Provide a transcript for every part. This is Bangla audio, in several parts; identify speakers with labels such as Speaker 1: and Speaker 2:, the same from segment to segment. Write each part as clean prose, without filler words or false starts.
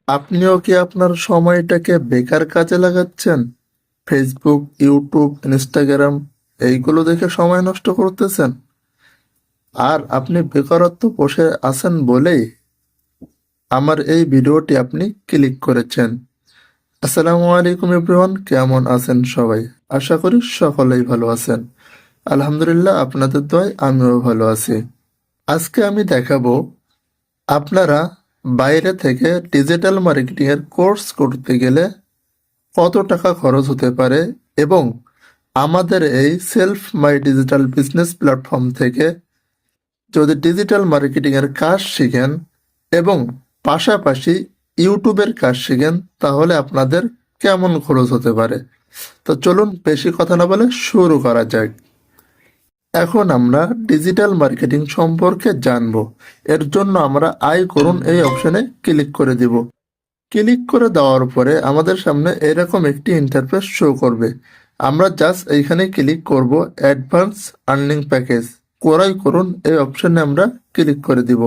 Speaker 1: আপনিও কি আপনার সময়টাকে বেকার কাজে লাগাচ্ছেন? ফেসবুক, ইউটিউব, ইনস্টাগ্রাম এইগুলো দেখে সময় নষ্ট করতেছেন? আর আপনি বেকারত্ব বসে আছেন বলেই আমার এই ভিডিওটি আপনি ক্লিক করেছেন। আসসালামু আলাইকুম এভরিওয়ান, কেমন আছেন সবাই? আশা করি সকলেই ভালো আছেন। আলহামদুলিল্লাহ, আপনাদের দোয়ায় আমিও ভালো আছি। আজকে আমি দেখাবো আপনারা বাইরে থেকে ডিজিটাল মার্কেটিং এর কোর্স করতে গেলে কত টাকা খরচ হতে পারে এবং আমাদের এই সেলফ মাই ডিজিটাল বিজনেস প্ল্যাটফর্ম থেকে যদি ডিজিটাল মার্কেটিং এর কাজ শিখেন এবং পাশাপাশি ইউটিউবের কাজ শিখেন তাহলে আপনাদের কেমন খরচ হতে পারে। তো চলুন বেশি কথা না বলে শুরু করা যাক। এখন আমরা ডিজিটাল মার্কেটিং সম্পর্কে জানবো। এর জন্য আমরা আয় করুন এই অপশনে ক্লিক করে দিব। ক্লিক করে দেওয়ার পরে আমাদের সামনে এরকম একটি ইন্টারফেস শো করবে। আমরা জাস্ট এইখানে ক্লিক করব অ্যাডভান্স আর্নিং প্যাকেজ ক্রয় করুন এই অপশনে আমরা ক্লিক করে দিব।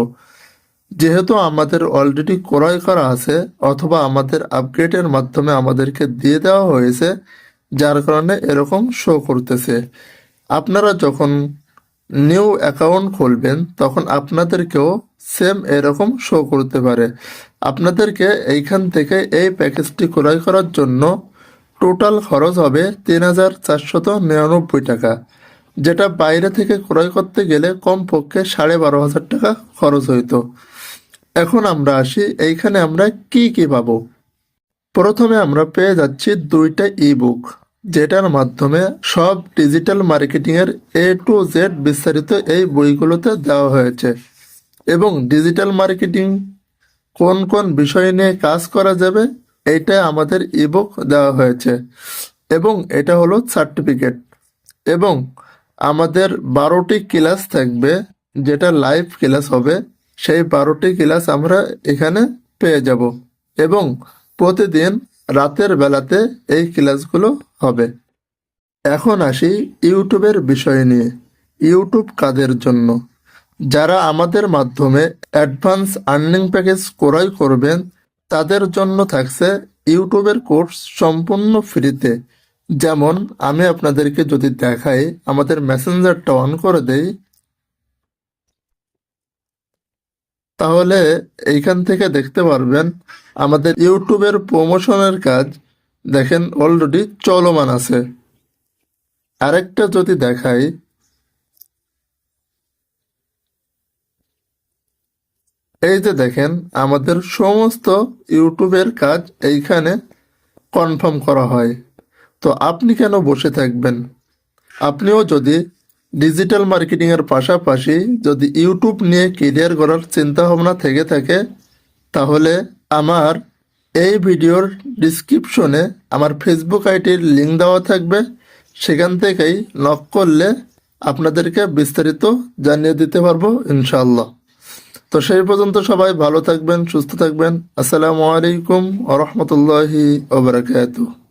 Speaker 1: যেহেতু আমাদের অলরেডি ক্রয় করা আছে অথবা আমাদের আপগ্রেডের মাধ্যমে আমাদেরকে দিয়ে দেওয়া হয়েছে, যার কারণে এরকম শো করতেছে। আপনারা যখন নিউ অ্যাকাউন্ট খুলবেন তখন আপনাদেরকেও সেম এরকম শো করতে পারে। আপনাদেরকে এইখান থেকে এই প্যাকেজটি ক্রয় করার জন্য টোটাল খরচ হবে ৩,৪৯৯ টাকা, যেটা বাইরে থেকে ক্রয় করতে গেলে কমপক্ষে ১২,৫০০ টাকা খরচ হইতো। এখন আমরা আসি এইখানে আমরা কি কি পাবো। প্রথমে আমরা পেয়ে যাচ্ছি 2টা ইবুক, যেটার মাধ্যমে সব ডিজিটাল মার্কেটিং এর A to Z বিস্তারিত এই বইগুলোতে দেওয়া হয়েছে এবং ডিজিটাল মার্কেটিং কোন কোন বিষয় নিয়ে কাজ করা যাবে এইটা আমাদের ইবুক দেওয়া হয়েছে এবং এটা হলো সার্টিফিকেট। এবং আমাদের 12টি ক্লাস থাকবে, যেটা লাইভ ক্লাস হবে। সেই 12টি ক্লাস আমরা এখানে পেয়ে যাব এবং প্রতিদিন রাতের বেলাতে এই ক্লাসগুলো হবে। এখন আসি ইউটিউবের বিষয় নিয়ে। ইউটিউব কাদের জন্য? যারা আমাদের মাধ্যমে অ্যাডভান্স আর্নিং প্যাকেজ ক্রয় করবেন তাদের জন্য থাকছে ইউটিউবের কোর্স সম্পূর্ণ ফ্রিতে। যেমন আমি আপনাদেরকে যদি দেখাই, আমাদের মেসেঞ্জারটা অন করে দেই, তাহলে এইখান থেকে দেখতে পারবেন আমাদের ইউটিউবের প্রমোশনের কাজ দেখেন অলরেডি চলমান আছে। আরেকটা যদি দেখাই, এই যে দেখেন আমাদের সমস্ত ইউটিউবের কাজ এইখানে কনফার্ম করা হয়। তো আপনি কেন বসে থাকবেন? আপনিও যদি ডিজিটাল মার্কেটিং এর পাশাপাশি যদি ইউটিউব নিয়ে কেরিয়ার গড়ার চিন্তা ভাবনা থেকে থাকে, তাহলে আমার এই ভিডিওর ডিসক্রিপশনে আমার ফেসবুক আইডির লিঙ্ক দেওয়া থাকবে। সেখান থেকেই নক করলে আপনাদেরকে বিস্তারিত জানিয়ে দিতে পারবো ইনশাআল্লাহ। তো সেই পর্যন্ত সবাই ভালো থাকবেন, সুস্থ থাকবেন। আসসালামু আলাইকুম ওয়া রাহমাতুল্লাহি ওয়া বারাকাতুহু।